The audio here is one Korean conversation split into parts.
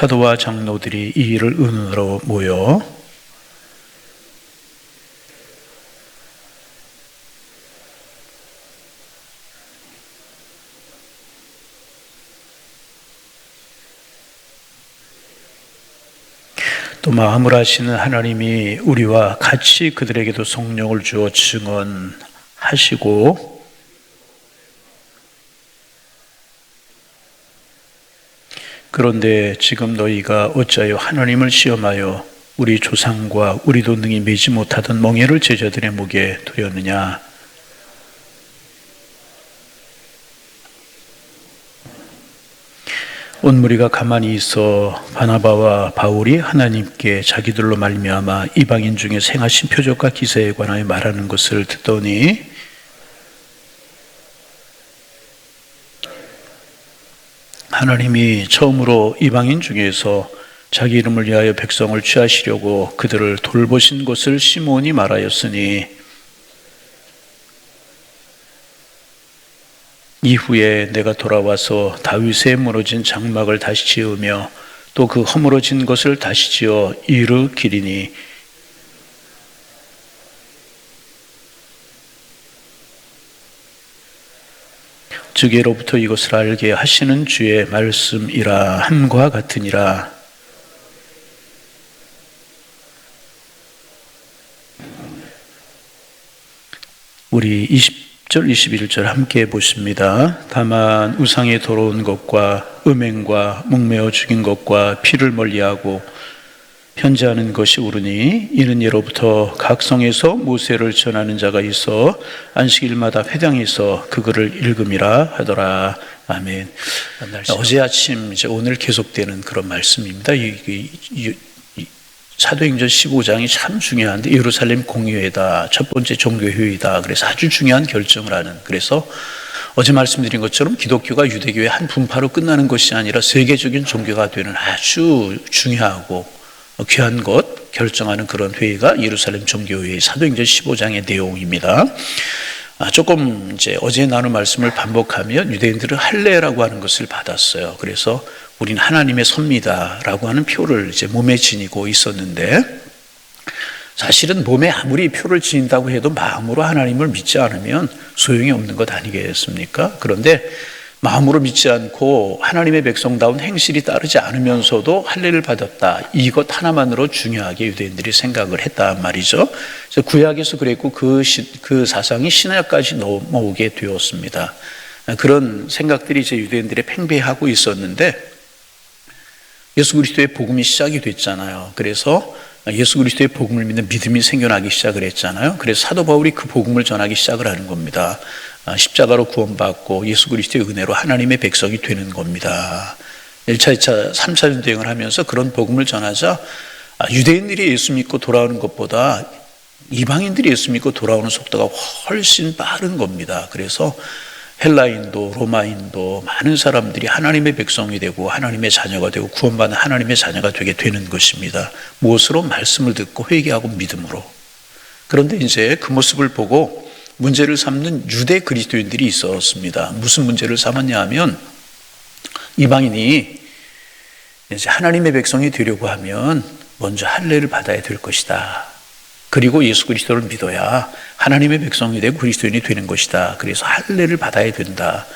사도와 장로들이 이 일을 의논하러 모여 또 마음을 아시는 하나님이 우리와 같이 그들에게도 성령을 주어 증언하시고 그런데 지금 너희가 어찌하여 하나님을 시험하여 우리 조상과 우리도 능히 매지 못하던 멍에를 제자들의 목에 두렸느냐. 온 무리가 가만히 있어 바나바와 바울이 하나님께 자기들로 말미암아 이방인 중에 행하신 표적과 기사에 관하여 말하는 것을 듣더니 하나님이 처음으로 이방인 중에서 자기 이름을 위하여 백성을 취하시려고 그들을 돌보신 것을 시몬이 말하였으니 이후에 내가 돌아와서 다윗의 무너진 장막을 다시 지으며 또 그 허물어진 것을 다시 지어 일으키리니 즉예로부터 이것을 알게 하시는 주의 말씀이라 함과 같으니라. 우리 20절 21절 함께 보십니다. 다만 우상에 더러운 것과 음행과 목매어 죽인 것과 피를 멀리하고 편지하는 것이 옳으니 이는 예로부터 각 성에서 모세를 전하는 자가 있어 안식일마다 회당에서 그 글을 읽음이라 하더라. 아멘. 어제 아침 이제 오늘 계속되는 그런 말씀입니다. 사도행전 15장이 참 중요한데 예루살렘 공의회다, 첫 번째 종교회의다. 그래서 아주 중요한 결정을 하는. 그래서 어제 말씀드린 것처럼 기독교가 유대교의 한 분파로 끝나는 것이 아니라 세계적인 종교가 되는 아주 중요하고 귀한 것 결정하는 그런 회의가 예루살렘 종교회의 사도행전 15장의 내용입니다. 조금 이제 어제 나눈 말씀을 반복하면 유대인들은 할례라고 하는 것을 받았어요. 그래서 우리는 하나님의 섭니다라고 하는 표를 이제 몸에 지니고 있었는데 사실은 몸에 아무리 표를 지닌다고 해도 마음으로 하나님을 믿지 않으면 소용이 없는 것 아니겠습니까? 그런데 마음으로 믿지 않고 하나님의 백성다운 행실이 따르지 않으면서도 할례를 받았다. 이것 하나만으로 중요하게 유대인들이 생각을 했단 말이죠. 그래서 구약에서 그랬고 그 사상이 신약까지 넘어오게 되었습니다. 그런 생각들이 이제 유대인들이 팽배하고 있었는데 예수 그리스도의 복음이 시작이 됐잖아요. 그래서 예수 그리스도의 복음을 믿는 믿음이 생겨나기 시작을 했잖아요. 그래서 사도 바울이 그 복음을 전하기 시작을 하는 겁니다. 십자가로 구원받고 예수 그리스도의 은혜로 하나님의 백성이 되는 겁니다. 1차, 2차, 3차 전쟁을 하면서 그런 복음을 전하자 유대인들이 예수 믿고 돌아오는 것보다 이방인들이 예수 믿고 돌아오는 속도가 훨씬 빠른 겁니다. 그래서 헬라인도 로마인도 많은 사람들이 하나님의 백성이 되고 하나님의 자녀가 되고 구원받는 하나님의 자녀가 되게 되는 것입니다. 무엇으로? 말씀을 듣고 회개하고 믿음으로. 그런데 이제 그 모습을 보고 문제를 삼는 유대 그리스도인들이 있었습니다. 무슨 문제를 삼았냐 하면 이방인이 이제 하나님의 백성이 되려고 하면 먼저 할례를 받아야 될 것이다. 그리고 예수 그리스도를 믿어야 하나님의 백성이 되고 그리스도인이 되는 것이다. 그래서 할례를 받아야 된다.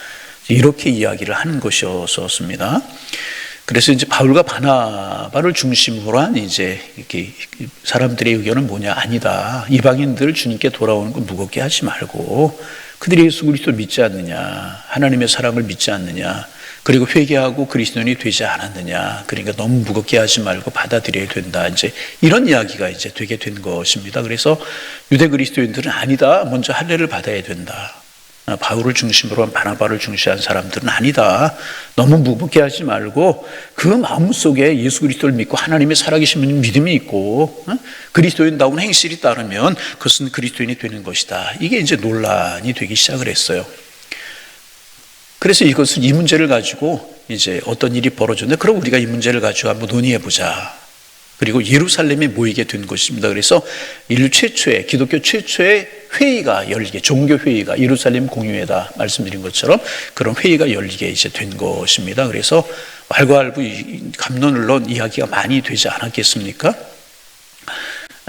이렇게 이야기를 하는 것이었습니다. 그래서 이제 바울과 바나바를 중심으로 한 이제 이렇게 사람들의 의견은 뭐냐? 아니다. 이방인들 주님께 돌아오는 거 무겁게 하지 말고 그들이 예수 그리스도를 믿지 않느냐? 하나님의 사랑을 믿지 않느냐? 그리고 회개하고 그리스도인이 되지 않았느냐? 그러니까 너무 무겁게 하지 말고 받아들여야 된다. 이제 이런 이야기가 이제 되게 된 것입니다. 그래서 유대 그리스도인들은 아니다. 먼저 할례를 받아야 된다. 바울을 중심으로 한 바나바를 중시한 사람들은 아니다. 너무 무겁게 하지 말고 그 마음속에 예수 그리스도를 믿고 하나님의 살아계신 믿음이 있고 그리스도인다운 행실이 따르면 그것은 그리스도인이 되는 것이다. 이게 이제 논란이 되기 시작을 했어요. 그래서 이 문제를 가지고 이제 어떤 일이 벌어졌는데 그럼 우리가 이 문제를 가지고 한번 논의해 보자. 그리고 예루살렘에 모이게 된 것입니다. 그래서 인류 최초의 기독교 최초의 회의가 열리게 종교 회의가 예루살렘 공의회다 말씀드린 것처럼 그런 회의가 열리게 이제 된 것입니다. 그래서 왈가왈부 갑론을론 이야기가 많이 되지 않았겠습니까?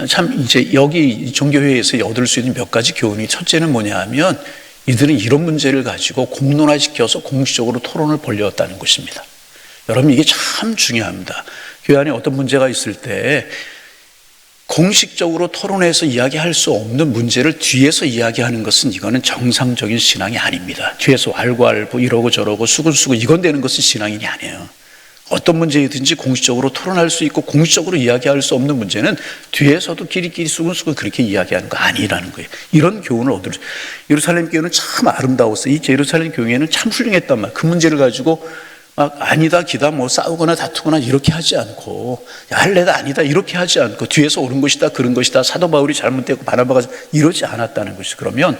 참 이제 여기 종교회의에서 얻을 수 있는 몇 가지 교훈이, 첫째는 뭐냐 하면 이들은 이런 문제를 가지고 공론화시켜서 공식적으로 토론을 벌였다는 것입니다. 여러분, 이게 참 중요합니다. 교회 안에 어떤 문제가 있을 때 공식적으로 토론해서 이야기할 수 없는 문제를 뒤에서 이야기하는 것은, 이거는 정상적인 신앙이 아닙니다. 뒤에서 왈가왈부 이러고 저러고 수근수근 이건 되는 것은 신앙인이 아니에요. 어떤 문제이든지 공식적으로 토론할 수 있고 공식적으로 이야기할 수 없는 문제는 뒤에서도 끼리끼리 수근수근 그렇게 이야기하는 거 아니라는 거예요. 이런 교훈을 얻을 수, 예루살렘 교회는 참 아름다웠어요. 이 예루살렘 교회는 참 훌륭했단 말이에요. 그 문제를 가지고 막 아니다 기다 뭐 싸우거나 다투거나 이렇게 하지 않고, 할래다 아니다 이렇게 하지 않고, 뒤에서 옳은 것이다 그런 것이다, 사도 바울이 잘못되고 바나바가 이러지 않았다는 것이, 그러면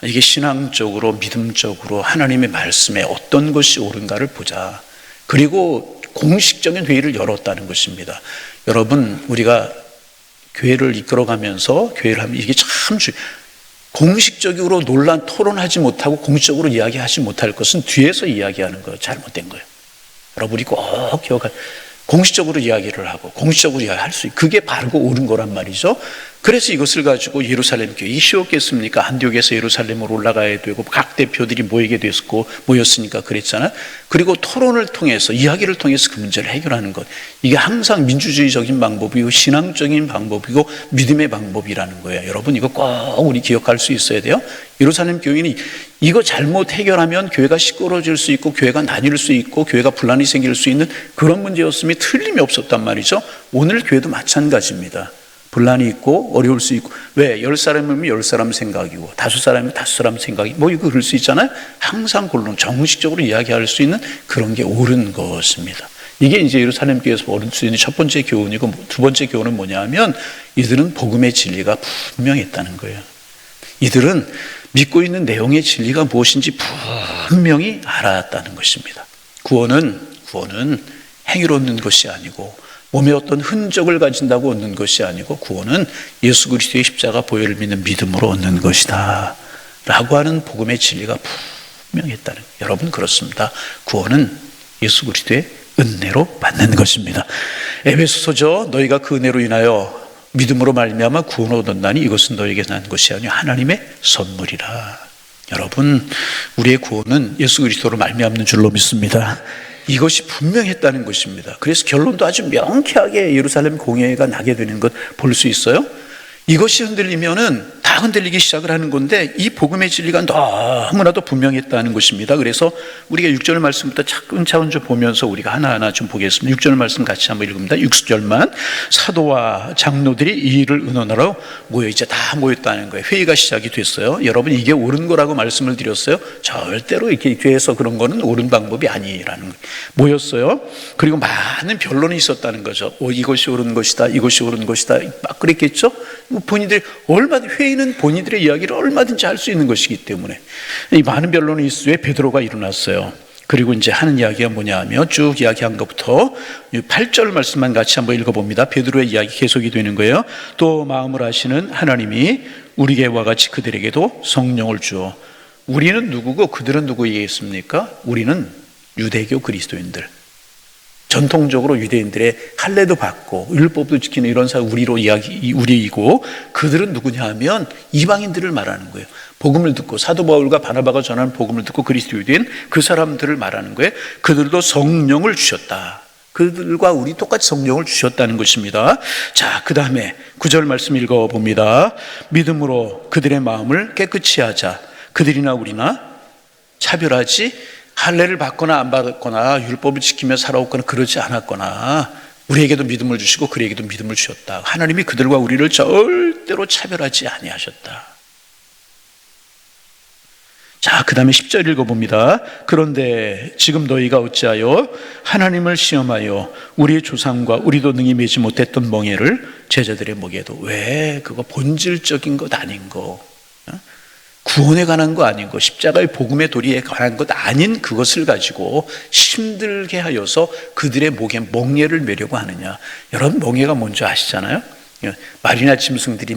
이게 신앙적으로 믿음적으로 하나님의 말씀에 어떤 것이 옳은가를 보자. 그리고 공식적인 회의를 열었다는 것입니다. 여러분, 우리가 교회를 이끌어가면서 교회를 하면 이게 참 공식적으로 논란 토론하지 못하고 공식적으로 이야기하지 못할 것은 뒤에서 이야기하는 거 잘못된 거예요. 여러분이 꼭 기억할, 공식적으로 이야기를 하고 공식적으로 이야기할 수 있고, 그게 바르고 옳은 거란 말이죠. 그래서 이것을 가지고 예루살렘 교회, 쉬웠겠습니까? 안디옥에서 예루살렘으로 올라가야 되고 각 대표들이 모였으니까 그랬잖아요. 그리고 토론을 통해서, 이야기를 통해서 그 문제를 해결하는 것, 이게 항상 민주주의적인 방법이고 신앙적인 방법이고 믿음의 방법이라는 거예요. 여러분, 이거 꼭 우리 기억할 수 있어야 돼요. 예루살렘 교인이 이거 잘못 해결하면 교회가 시끄러워질 수 있고 교회가 나뉠 수 있고 교회가 분란이 생길 수 있는 그런 문제였으면 틀림이 없었단 말이죠. 오늘 교회도 마찬가지입니다. 분란이 있고 어려울 수 있고, 왜? 10사람이면 10사람 생각이고 5사람이면 5사람 생각이 뭐 이거 그럴 수 있잖아요. 항상 본론 정식적으로 이야기할 수 있는 그런 게 옳은 것입니다. 이게 이제 예루살렘 교회에서 얻을 수 있는 첫 번째 교훈이고, 두 번째 교훈은 뭐냐 하면 이들은 복음의 진리가 분명했다는 거예요. 이들은 믿고 있는 내용의 진리가 무엇인지 분명히 알았다는 것입니다. 구원은 행위로 얻는 것이 아니고, 몸에 어떤 흔적을 가진다고 얻는 것이 아니고, 구원은 예수 그리스도의 십자가 보혈을 믿는 믿음으로 얻는 것이다 라고 하는 복음의 진리가 분명했다는, 여러분 그렇습니다. 구원은 예수 그리스도의 은혜로 받는 것입니다. 에베소서죠. 너희가 그 은혜로 인하여 믿음으로 말미암아 구원을 얻었나니 이것은 너에게 난 것이 아니요 하나님의 선물이라. 여러분, 우리의 구원은 예수 그리스도로 말미암는 줄로 믿습니다. 이것이 분명했다는 것입니다. 그래서 결론도 아주 명쾌하게 예루살렘 공회가 나게 되는 것 볼 수 있어요. 이것이 흔들리면은 다 흔들리기 시작을 하는 건데, 이 복음의 진리가 너무나도 분명했다는 것입니다. 그래서 우리가 6절 말씀부터 차근차근 좀 보면서 우리가 하나하나 좀 보겠습니다. 6절 말씀 같이 한번 읽습니다. 6절만. 사도와 장로들이 이 일을 의논하러 이제 다 모였다는 거예요. 회의가 시작이 됐어요. 여러분, 이게 옳은 거라고 말씀을 드렸어요. 절대로 이렇게 교회에서 그런 거는 옳은 방법이 아니라는 거예요. 모였어요. 그리고 많은 변론이 있었다는 거죠. 이것이 옳은 것이다, 이것이 옳은 것이다, 막 그랬겠죠. 본인들이 회의는 본인들의 이야기를 얼마든지 할 수 있는 것이기 때문에 이 많은 변론의 이수에 베드로가 일어났어요. 그리고 이제 하는 이야기가 뭐냐 하면 쭉 이야기한 것부터 8절 말씀만 같이 한번 읽어봅니다. 베드로의 이야기 계속이 되는 거예요. 또 마음을 아시는 하나님이 우리에게와 같이 그들에게도 성령을 주어. 우리는 누구고 그들은 누구이겠습니까? 우리는 유대교 그리스도인들, 전통적으로 유대인들의 할례도 받고 율법도 지키는 이런 사람 우리이고, 그들은 누구냐 하면 이방인들을 말하는 거예요. 복음을 듣고 사도 바울과 바나바가 전하는 복음을 듣고 그리스도인이 된 그 사람들을 말하는 거예요. 그들도 성령을 주셨다. 그들과 우리 똑같이 성령을 주셨다는 것입니다. 자, 그 다음에 9절 말씀 읽어봅니다. 믿음으로 그들의 마음을 깨끗이 하자. 그들이나 우리나 차별하지, 할례를 받거나 안 받거나 율법을 지키며 살아왔거나 그러지 않았거나, 우리에게도 믿음을 주시고 그에게도 믿음을 주셨다. 하나님이 그들과 우리를 절대로 차별하지 아니하셨다. 자, 그 다음에 10절 읽어봅니다. 그런데 지금 너희가 어찌하여 하나님을 시험하여 우리의 조상과 우리도 능히 매지 못했던 멍에를 제자들의 목에도, 왜 그거 본질적인 것 아닌 거, 구원에 관한 거 아닌 거, 십자가의 복음의 도리에 관한 것 아닌 그것을 가지고 힘들게 하여서 그들의 목에 멍에를 매려고 하느냐. 여러분, 멍에가 뭔지 아시잖아요. 말이나 짐승들이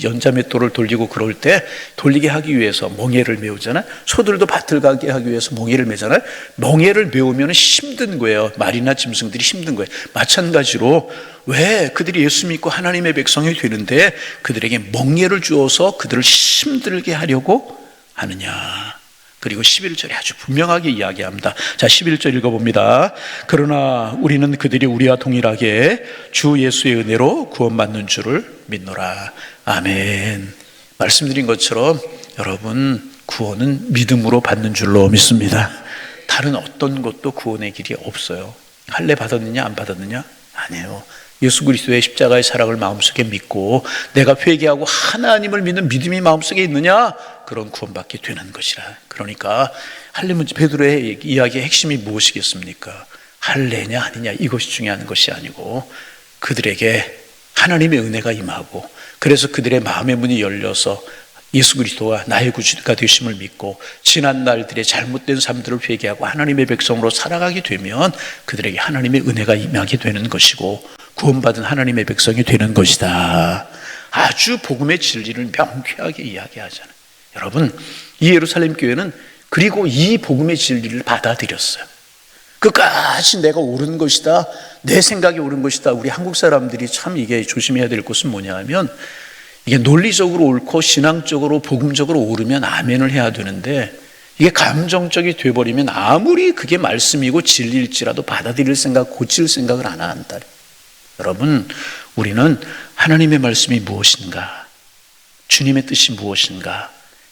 연자맷돌을 돌리고 그럴 때 돌리게 하기 위해서 멍에를 메우잖아요. 소들도 밭을 가게 하기 위해서 멍에를 메잖아요. 멍에를 메우면 힘든 거예요. 말이나 짐승들이 힘든 거예요. 마찬가지로 왜 그들이 예수 믿고 하나님의 백성이 되는데 그들에게 멍에를 주어서 그들을 힘들게 하려고 하느냐. 그리고 11절에 아주 분명하게 이야기합니다. 자, 11절 읽어봅니다. 그러나 우리는 그들이 우리와 동일하게 주 예수의 은혜로 구원받는 줄을 믿노라. 아멘. 말씀드린 것처럼 여러분, 구원은 믿음으로 받는 줄로 믿습니다. 다른 어떤 것도 구원의 길이 없어요. 할례 받았느냐 안 받았느냐? 아니에요. 예수 그리스도의 십자가의 사랑을 마음속에 믿고 내가 회개하고 하나님을 믿는 믿음이 마음속에 있느냐? 그런 구원받게 되는 것이라. 그러니까 할례 문제, 베드로의 이야기의 핵심이 무엇이겠습니까? 할례냐 아니냐 이것이 중요한 것이 아니고 그들에게 하나님의 은혜가 임하고 그래서 그들의 마음의 문이 열려서 예수 그리스도가 나의 구주가 되심을 믿고 지난 날들의 잘못된 삶들을 회개하고 하나님의 백성으로 살아가게 되면 그들에게 하나님의 은혜가 임하게 되는 것이고 구원받은 하나님의 백성이 되는 것이다. 아주 복음의 진리를 명쾌하게 이야기하잖아요. 여러분, 이 예루살렘 교회는 그리고 이 복음의 진리를 받아들였어요. 끝까지 내가 옳은 것이다, 내 생각이 옳은 것이다. 우리 한국 사람들이 참 이게 조심해야 될 것은 뭐냐 하면 이게 논리적으로 옳고 신앙적으로 복음적으로 옳으면 아멘을 해야 되는데 이게 감정적이 돼버리면 아무리 그게 말씀이고 진리일지라도 받아들일 생각, 고칠 생각을 안 한다. 여러분, 우리는 하나님의 말씀이 무엇인가, 주님의 뜻이 무엇인가,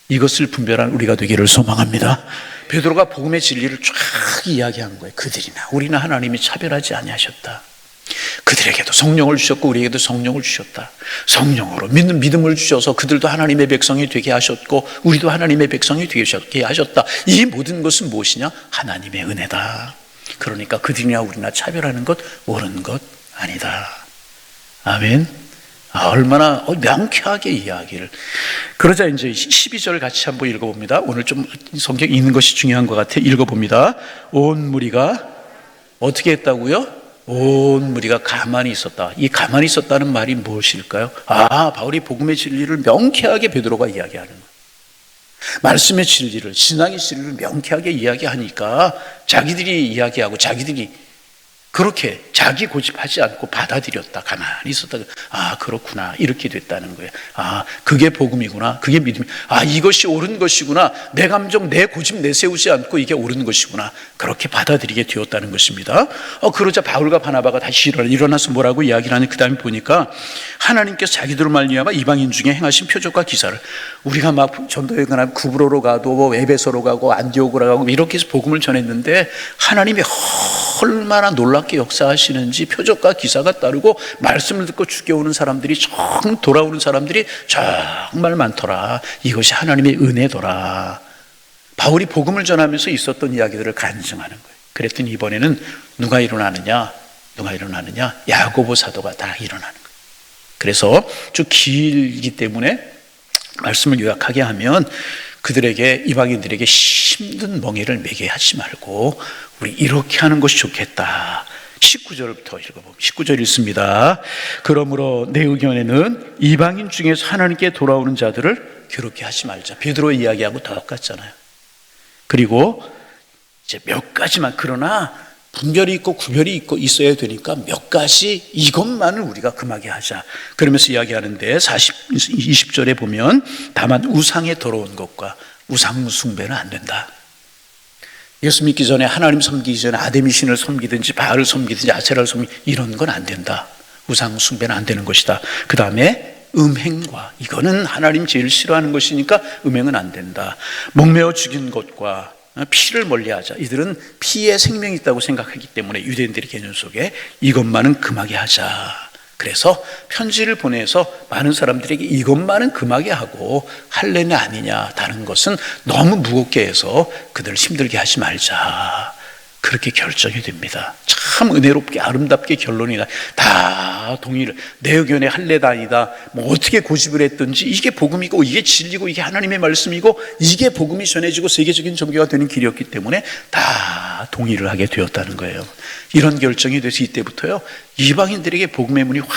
이것을 분별한 우리가 되기를 소망합니다. 베드로가 복음의 진리를 쫙 이야기한 거예요. 그들이나 우리나 하나님이 차별하지 아니하셨다. 그들에게도 성령을 주셨고 우리에게도 성령을 주셨다. 성령으로 믿는 믿음을 주셔서 그들도 하나님의 백성이 되게 하셨고 우리도 하나님의 백성이 되게 하셨다. 이 모든 것은 무엇이냐? 하나님의 은혜다. 그러니까 그들이나 우리나 차별하는 것, 옳은 것 아니다. 아멘. 얼마나 명쾌하게 이야기를. 그러자 이제 12절 같이 한번 읽어봅니다. 오늘 좀 성경 읽는 것이 중요한 것 같아. 읽어봅니다. 온 무리가 어떻게 했다고요? 온 무리가 가만히 있었다. 이 가만히 있었다는 말이 무엇일까요? 바울이 복음의 진리를 명쾌하게 베드로가 이야기하는 거예요. 말씀의 진리를, 신앙의 진리를 명쾌하게 이야기하니까 자기들이 이야기하고 자기들이 그렇게 자기 고집하지 않고 받아들였다. 가만히 있었다. 그렇구나. 이렇게 됐다는 거예요. 그게 복음이구나. 그게 믿음이. 이것이 옳은 것이구나. 내 감정, 내 고집 내세우지 않고 이게 옳은 것이구나. 그렇게 받아들이게 되었다는 것입니다. 그러자 바울과 바나바가 다시 일어나서 뭐라고 이야기를 하니 그 다음에 보니까 하나님께서 자기들을 말미암아 이방인 중에 행하신 표적과 기사를 우리가 막 전도에 가면 구브로로 가도 에베소로 가고 안디옥으로 가고 이렇게 해서 복음을 전했는데 하나님이 얼마나 놀랍게 역사하시는지 표적과 기사가 따르고 말씀을 듣고 죽여오는 사람들이 돌아오는 사람들이 정말 많더라. 이것이 하나님의 은혜더라. 바울이 복음을 전하면서 있었던 이야기들을 간증하는 거예요. 그랬더니 이번에는 누가 일어나느냐? 야고보 사도가 다 일어나는 거예요. 그래서 좀 길기 때문에 말씀을 요약하게 하면 그들에게, 이방인들에게 힘든 멍에를 매게 하지 말고 우리 이렇게 하는 것이 좋겠다. 19절부터 읽어보면 19절 읽습니다. 그러므로 내 의견에는 이방인 중에서 하나님께 돌아오는 자들을 괴롭게 하지 말자. 베드로의 이야기하고 똑같잖아요. 그리고 이제 몇 가지만, 그러나 분별이 있고 구별이 있고 있어야 되니까 몇 가지 이것만을 우리가 금하게 하자. 그러면서 이야기하는데 20절에 보면 다만 우상에 더러운 것과 우상 숭배는 안 된다. 예수 믿기 전에, 하나님 섬기기 전에 아데미 신을 섬기든지 바알을 섬기든지 아세라를 섬기든지 이런 건 안 된다. 우상 숭배는 안 되는 것이다. 그 다음에 음행과, 이거는 하나님 제일 싫어하는 것이니까 음행은 안 된다. 목매어 죽인 것과 피를 멀리하자. 이들은 피에 생명이 있다고 생각하기 때문에 유대인들의 개념 속에 이것만은 금하게 하자. 그래서 편지를 보내서 많은 사람들에게 이것만은 금하게 하고 할례는 아니냐, 다른 것은 너무 무겁게 해서 그들을 힘들게 하지 말자. 그렇게 결정이 됩니다. 참 은혜롭게 아름답게 결론이 다 동의를, 내 의견에 할례다 아니다, 뭐 어떻게 고집을 했든지 이게 복음이고 이게 진리고 이게 하나님의 말씀이고 이게 복음이 전해지고 세계적인 종교가 되는 길이었기 때문에 다 동의를 하게 되었다는 거예요. 이런 결정이 돼서 이때부터요 이방인들에게 복음의 문이 확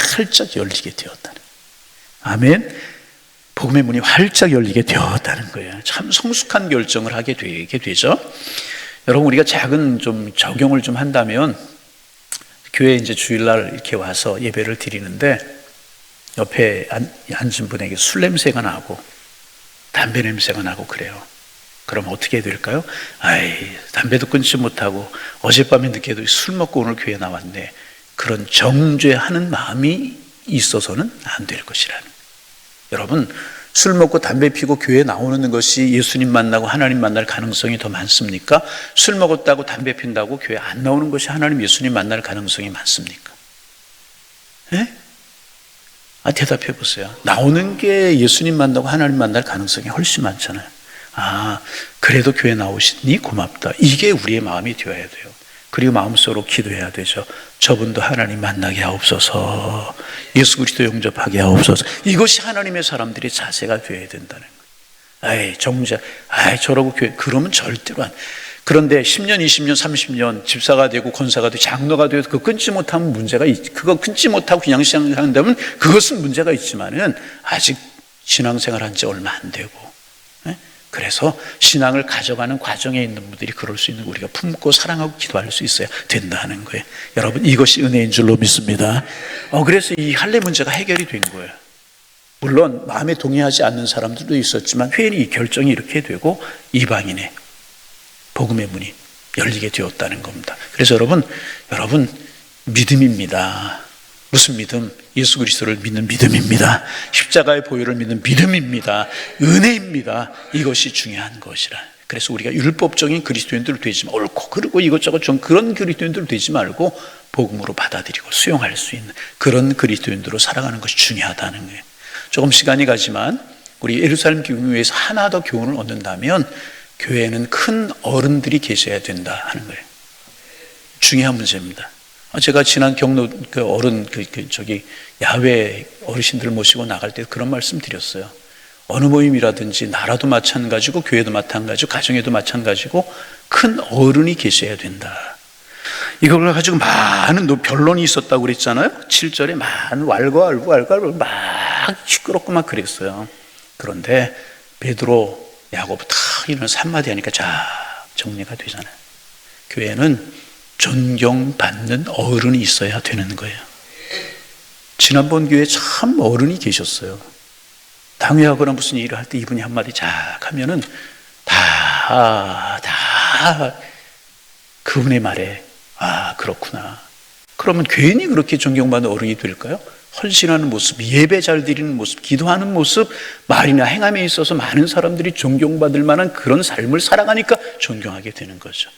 활짝 열리게 되었다는, 아멘. 복음의 문이 활짝 열리게 되었다는 거예요. 참 성숙한 결정을 하게 되죠. 여러분, 우리가 작은 좀 적용을 좀 한다면, 교회에 이제 주일날 이렇게 와서 예배를 드리는데 옆에 앉은 분에게 술 냄새가 나고 담배 냄새가 나고 그래요. 그럼 어떻게 해야 될까요? 담배도 끊지 못하고 어젯밤에 늦게도 술 먹고 오늘 교회에 나왔네. 그런 정죄하는 마음이 있어서는 안 될 것이라는. 여러분, 술 먹고 담배 피고 교회에 나오는 것이 예수님 만나고 하나님 만날 가능성이 더 많습니까? 술 먹었다고 담배 핀다고 교회 안 나오는 것이 하나님 예수님 만날 가능성이 많습니까? 예? 대답해 보세요. 나오는 게 예수님 만나고 하나님 만날 가능성이 훨씬 많잖아요. 그래도 교회 나오시니 고맙다. 이게 우리의 마음이 되어야 돼요. 그리고 마음속으로 기도해야 되죠. 저분도 하나님 만나게 하옵소서. 예수 그리스도 영접하게 하옵소서. 이것이 하나님의 사람들의 자세가 되어야 된다는 거예요. 정죄, 저러고 교회, 그러면 절대로 안. 그런데 10년, 20년, 30년 집사가 되고 권사가 되고 장로가 되어서 그거 끊지 못하면 문제가 그거 끊지 못하고 그냥 신앙생활한다면 그것은 문제가 있지만은 아직 신앙생활 한 지 얼마 안 되고, 그래서 신앙을 가져가는 과정에 있는 분들이 그럴 수 있는, 우리가 품고 사랑하고 기도할 수 있어야 된다는 거예요. 여러분, 이것이 은혜인 줄로 믿습니다. 그래서 이 할례 문제가 해결이 된 거예요. 물론 마음에 동의하지 않는 사람들도 있었지만 회의 이 결정이 이렇게 되고 이방인의 복음의 문이 열리게 되었다는 겁니다. 그래서 여러분 믿음입니다. 무슨 믿음? 예수 그리스도를 믿는 믿음입니다. 십자가의 보혈을 믿는 믿음입니다. 은혜입니다. 이것이 중요한 것이라. 그래서 우리가 율법적인 그리스도인들 되지 말고, 옳고 그르고 이것저것 좀 그런 그리스도인들 되지 말고 복음으로 받아들이고 수용할 수 있는 그런 그리스도인들로 살아가는 것이 중요하다는 거예요. 조금 시간이 가지만 우리 예루살렘 교회에서 하나 더 교훈을 얻는다면, 교회에는 큰 어른들이 계셔야 된다 하는 거예요. 중요한 문제입니다. 제가 지난 경로 어른 야외 어르신들 모시고 나갈 때 그런 말씀 드렸어요. 어느 모임이라든지 나라도 마찬가지고 교회도 마찬가지고 가정에도 마찬가지고 큰 어른이 계셔야 된다. 이걸 가지고 많은 변론이 있었다고 그랬잖아요. 7절에 많은 왈가왈부 막 시끄럽고 막 그랬어요. 그런데 베드로, 야고보 다 이러면서 한마디 하니까 쫙 정리가 되잖아요. 교회는 존경받는 어른이 있어야 되는 거예요. 지난번 교회에 참 어른이 계셨어요. 당회하거나 무슨 일을 할 때 이분이 한마디 쫙 하면은 다 그분의 말에 그렇구나. 그러면 괜히 그렇게 존경받는 어른이 될까요? 헌신하는 모습, 예배 잘 드리는 모습, 기도하는 모습, 말이나 행함에 있어서 많은 사람들이 존경받을 만한 그런 삶을 살아가니까 존경하게 되는 거죠.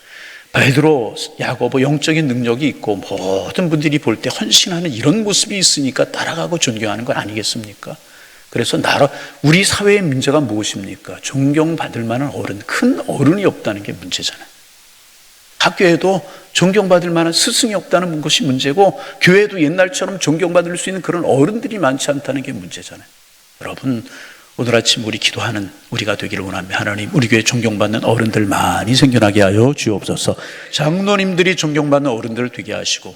베드로, 야고보 영적인 능력이 있고 모든 분들이 볼 때 헌신하는 이런 모습이 있으니까 따라가고 존경하는 건 아니겠습니까? 그래서 우리 사회의 문제가 무엇입니까? 존경받을 만한 어른, 큰 어른이 없다는 게 문제잖아요. 학교에도 존경받을 만한 스승이 없다는 것이 문제고, 교회도 옛날처럼 존경받을 수 있는 그런 어른들이 많지 않다는 게 문제잖아요. 여러분, 오늘 아침 우리 기도하는 우리가 되기를 원하며, 하나님 우리 교회 존경받는 어른들 많이 생겨나게 하여 주옵소서. 장로님들이 존경받는 어른들 되게 하시고,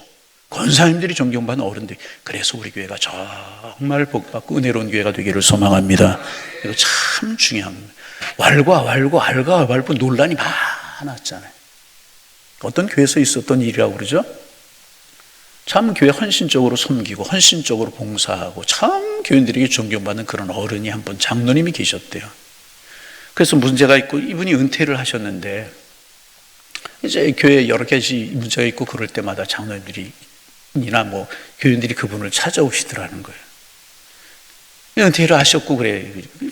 권사님들이 존경받는 어른들, 그래서 우리 교회가 정말 복받고 은혜로운 교회가 되기를 소망합니다. 이거 참 중요합니다. 왈가왈부 논란이 많았잖아요. 어떤 교회에서 있었던 일이라고 그러죠? 참 교회 헌신적으로 섬기고 헌신적으로 봉사하고 참 교인들에게 존경받는 그런 어른이 한 분, 장로님이 계셨대요. 그래서 문제가 있고 이분이 은퇴를 하셨는데, 이제 교회에 여러 가지 문제가 있고 그럴 때마다 장로님들이나 교인들이 그분을 찾아오시더라는 거예요. 은퇴를 하셨고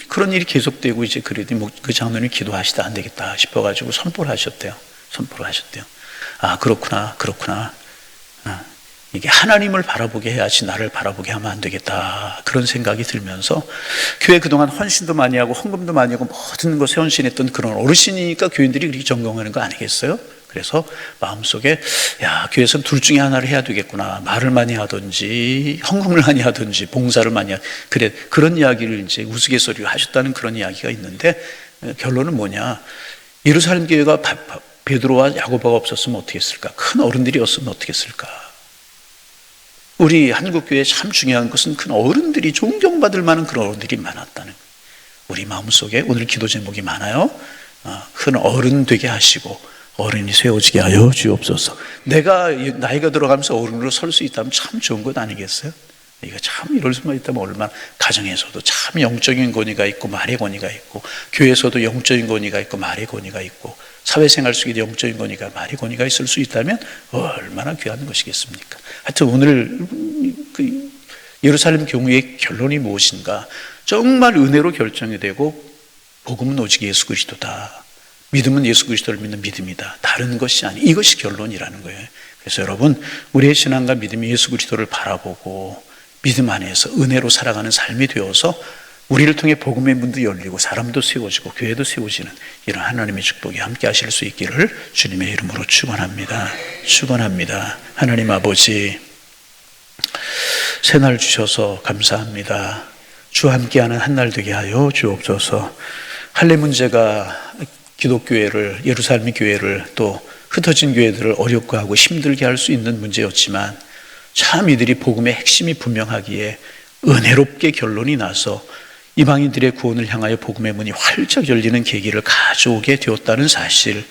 그런 일이 계속되고, 이제 그래도 그 장로님이 기도하시다 안 되겠다 싶어가지고 선포를 하셨대요. 그렇구나. 이게 하나님을 바라보게 해야지 나를 바라보게 하면 안 되겠다, 그런 생각이 들면서, 교회 그동안 헌신도 많이 하고 헌금도 많이 하고 모든 것에 헌신했던 그런 어르신이니까 교인들이 그렇게 존경하는 거 아니겠어요? 그래서 마음속에 교회에서는 둘 중에 하나를 해야 되겠구나. 말을 많이 하든지 헌금을 많이 하든지 봉사를 많이 그런 이야기를 이제 우스갯소리로 하셨다는 그런 이야기가 있는데, 결론은 뭐냐? 예루살렘 교회가 베드로와 야고보가 없었으면 어떻게 했을까? 큰 어른들이 없으면 어떻게 했을까? 우리 한국교회에 참 중요한 것은 큰 어른들이 존경받을 만한 그런 어른들이 많았다는 거예요. 우리 마음속에 오늘 기도 제목이 많아요. 큰 어른 되게 하시고 어른이 세워지게 하여 주옵소서. 내가 나이가 들어가면서 어른으로 설 수 있다면 참 좋은 것 아니겠어요? 이거 참 이럴 수만 있다면 얼마나, 가정에서도 참 영적인 권위가 있고 말의 권위가 있고, 교회에서도 영적인 권위가 있고 말의 권위가 있고, 사회생활 속에도 영적인 권위가 말의 권위가 있을 수 있다면 얼마나 귀한 것이겠습니까? 하여튼 오늘 그 예루살렘 경우의 결론이 무엇인가? 정말 은혜로 결정이 되고 복음은 오직 예수 그리스도다. 믿음은 예수 그리스도를 믿는 믿음이다. 다른 것이 아니, 이것이 결론이라는 거예요. 그래서 여러분, 우리의 신앙과 믿음이 예수 그리스도를 바라보고 믿음 안에서 은혜로 살아가는 삶이 되어서 우리를 통해 복음의 문도 열리고 사람도 세워지고 교회도 세워지는 이런 하나님의 축복이 함께 하실 수 있기를 주님의 이름으로 축원합니다. 축원합니다. 하나님 아버지, 새날 주셔서 감사합니다. 주와 함께하는 한 날 되게 하여 주옵소서. 할례 문제가 기독교회를, 예루살렘 교회를, 또 흩어진 교회들을 어렵게 하고 힘들게 할 수 있는 문제였지만 참 이들이 복음의 핵심이 분명하기에 은혜롭게 결론이 나서 이방인들의 구원을 향하여 복음의 문이 활짝 열리는 계기를 가져오게 되었다는 사실,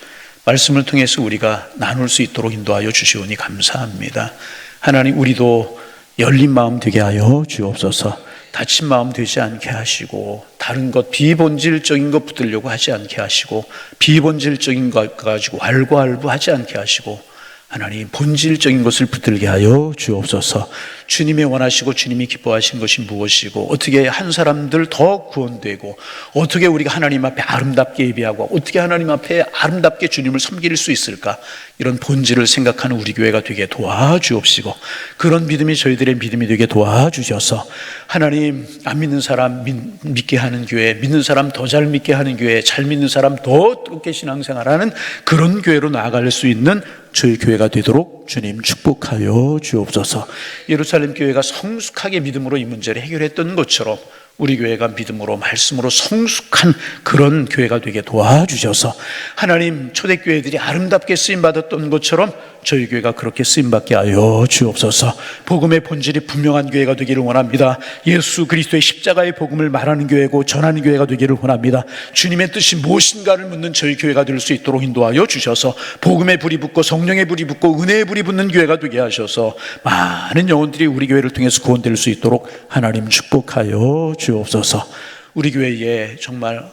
말씀을 통해서 우리가 나눌 수 있도록 인도하여 주시오니 감사합니다. 하나님, 우리도 열린 마음 되게 하여 주옵소서. 다친 마음 되지 않게 하시고, 다른 것, 비본질적인 것 붙들려고 하지 않게 하시고, 비본질적인 것 가지고 왈가왈부하지 않게 하시고, 하나님 본질적인 것을 붙들게 하여 주옵소서. 주님이 원하시고 주님이 기뻐하신 것이 무엇이고, 어떻게 한 사람들 더 구원되고, 어떻게 우리가 하나님 앞에 아름답게 예배하고, 어떻게 하나님 앞에 아름답게 주님을 섬길 수 있을까, 이런 본질을 생각하는 우리 교회가 되게 도와주옵시고, 그런 믿음이 저희들의 믿음이 되게 도와주셔서 하나님, 안 믿는 사람 믿게 하는 교회, 믿는 사람 더 잘 믿게 하는 교회, 잘 믿는 사람 더 뜨겁게 신앙생활하는 그런 교회로 나아갈 수 있는 저희 교회가 되도록 주님 축복하여 주옵소서. 예루살렘 교회가 성숙하게 믿음으로 이 문제를 해결했던 것처럼 우리 교회가 믿음으로 말씀으로 성숙한 그런 교회가 되게 도와주셔서 하나님, 초대교회들이 아름답게 쓰임받았던 것처럼 저희 교회가 그렇게 쓰임받게 하여 주옵소서. 복음의 본질이 분명한 교회가 되기를 원합니다. 예수 그리스도의 십자가의 복음을 말하는 교회고 전하는 교회가 되기를 원합니다. 주님의 뜻이 무엇인가를 묻는 저희 교회가 될 수 있도록 인도하여 주셔서 복음의 불이 붙고 성령의 불이 붙고 은혜의 불이 붙는 교회가 되게 하셔서 많은 영혼들이 우리 교회를 통해서 구원될 수 있도록 하나님 축복하여 주옵소서. 우리 교회에 정말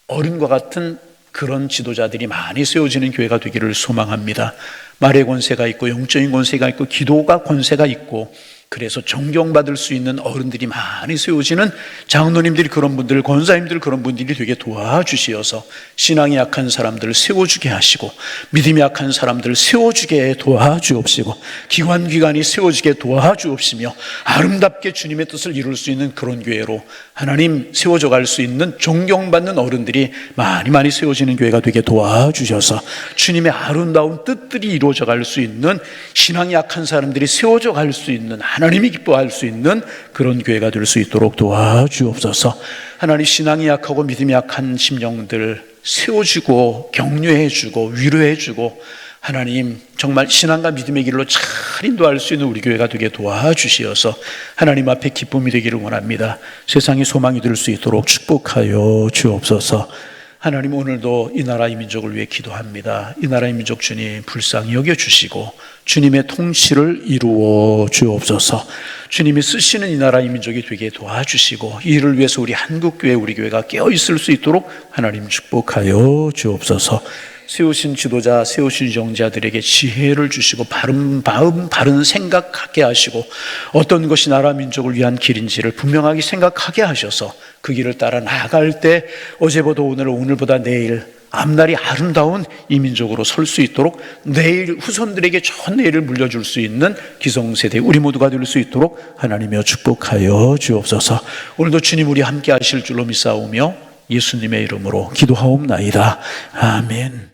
어른과 같은 그런 지도자들이 많이 세워지는 교회가 되기를 소망합니다. 말의 권세가 있고 영적인 권세가 있고 기도가 권세가 있고, 그래서 존경받을 수 있는 어른들이 많이 세워지는 장로님들이, 그런 분들, 권사님들, 그런 분들이 되게 도와주시어서 신앙이 약한 사람들을 세워주게 하시고, 믿음이 약한 사람들을 세워주게 도와주옵시고, 기관이 세워지게 도와주옵시며, 아름답게 주님의 뜻을 이룰 수 있는 그런 교회로 하나님 세워져 갈 수 있는 존경받는 어른들이 많이 세워지는 교회가 되게 도와주셔서 주님의 아름다운 뜻들이 이루어져 갈 수 있는, 신앙이 약한 사람들이 세워져 갈 수 있는, 하나님이 기뻐할 수 있는 그런 교회가 될 수 있도록 도와주옵소서. 하나님, 신앙이 약하고 믿음이 약한 심령들 세워주고 격려해주고 위로해주고, 하나님 정말 신앙과 믿음의 길로 잘 인도할 수 있는 우리 교회가 되게 도와주시어서 하나님 앞에 기쁨이 되기를 원합니다. 세상이 소망이 될 수 있도록 축복하여 주옵소서. 하나님, 오늘도 이 나라 이 민족을 위해 기도합니다. 이 나라 이 민족 주님 불쌍히 여겨주시고 주님의 통치를 이루어 주옵소서. 주님이 쓰시는 이 나라 이 민족이 되게 도와주시고, 이를 위해서 우리 한국교회, 우리 교회가 깨어있을 수 있도록 하나님 축복하여 주옵소서. 세우신 지도자, 세우신 영자들에게 지혜를 주시고 바른 마음, 바른 생각하게 하시고, 어떤 것이 나라 민족을 위한 길인지를 분명하게 생각하게 하셔서 그 길을 따라 나아갈 때 어제보다 오늘, 오늘보다 내일, 앞날이 아름다운 이 민족으로 설 수 있도록, 내일 후손들에게 좋은 내일을 물려줄 수 있는 기성세대 우리 모두가 될 수 있도록 하나님이여 축복하여 주옵소서. 오늘도 주님 우리 함께 하실 줄로 믿사오며 예수님의 이름으로 기도하옵나이다. 아멘.